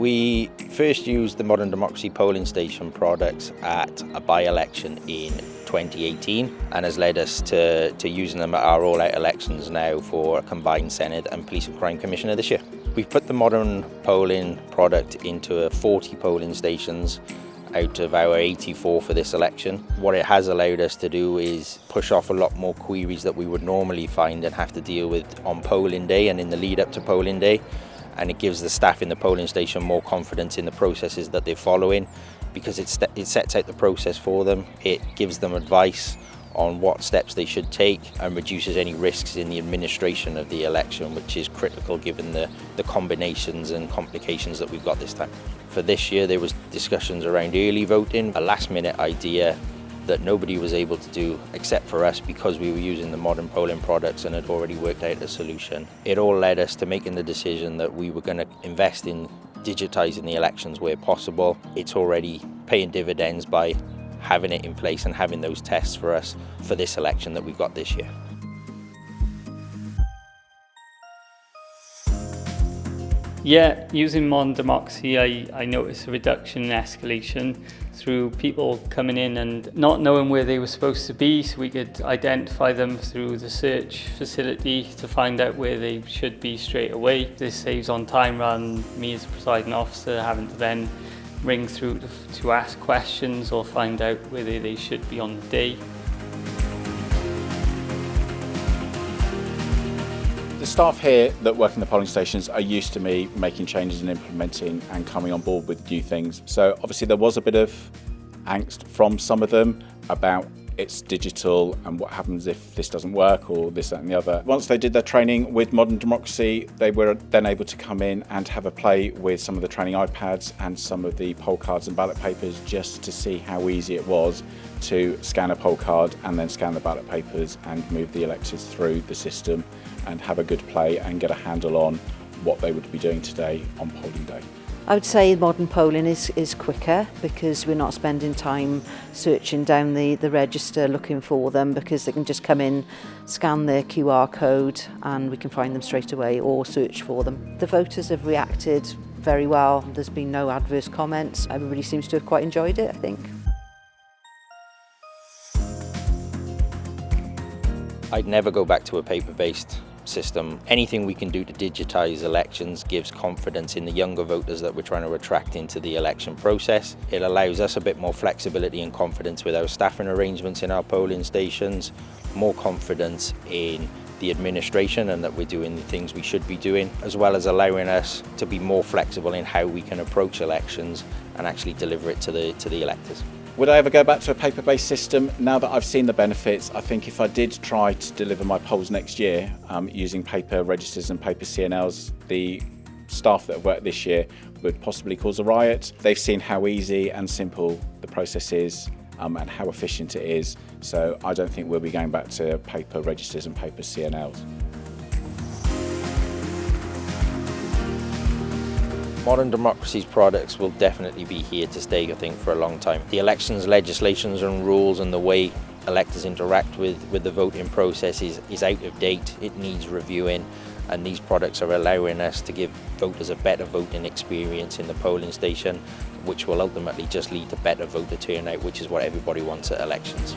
We first used the Modern Democracy polling station products at a by-election in 2018 and has led us to using them at our all-out elections now for a combined Senate and Police and Crime Commissioner this year. We've put the modern polling product into 40 polling stations out of our 84 for this election. What it has allowed us to do is push off a lot more queries that we would normally find and have to deal with on polling day and in the lead up to polling day. And it gives the staff in the polling station more confidence in the processes that they're following, because it sets out the process for them. It gives them advice on what steps they should take and reduces any risks in the administration of the election, which is critical given the combinations and complications that we've got this time. For this year, there was discussions around early voting, a last-minute idea that nobody was able to do except for us because we were using the modern polling products and had already worked out a solution. It all led us to making the decision that we were going to invest in digitising the elections where possible. It's already paying dividends by having it in place and having those tests for us for this election that we've got this year. Yeah, using Modern Democracy, I noticed a reduction in escalation through people coming in and not knowing where they were supposed to be, so we could identify them through the search facility to find out where they should be straight away. This saves on time rather than me as a presiding officer having to then ring through to ask questions or find out whether they should be on the day. The staff here that work in the polling stations are used to me making changes and implementing and coming on board with new things. So obviously there was a bit of angst from some of them about it's digital and what happens if this doesn't work or this, that and the other. Once they did their training with Modern Democracy, they were then able to come in and have a play with some of the training iPads and some of the poll cards and ballot papers just to see how easy it was to scan a poll card and then scan the ballot papers and move the electors through the system and have a good play and get a handle on what they would be doing today on polling day. I would say modern polling is quicker because we're not spending time searching down the register looking for them, because they can just come in, scan their QR code and we can find them straight away or search for them. The voters have reacted very well. There's been no adverse comments. Everybody seems to have quite enjoyed it, I think. I'd never go back to a paper-based system. Anything we can do to digitise elections gives confidence in the younger voters that we're trying to attract into the election process. It allows us a bit more flexibility and confidence with our staffing arrangements in our polling stations, more confidence in the administration and that we're doing the things we should be doing, as well as allowing us to be more flexible in how we can approach elections and actually deliver it to the electors. Would I ever go back to a paper-based system? Now that I've seen the benefits, I think if I did try to deliver my polls next year using paper registers and paper CNLs, the staff that have worked this year would possibly cause a riot. They've seen how easy and simple the process is and how efficient it is, so I don't think we'll be going back to paper registers and paper CNLs. Modern Democracy's products will definitely be here to stay, I think, for a long time. The elections legislations and rules and the way electors interact with the voting process is out of date. It needs reviewing, and these products are allowing us to give voters a better voting experience in the polling station, which will ultimately just lead to better voter turnout, which is what everybody wants at elections.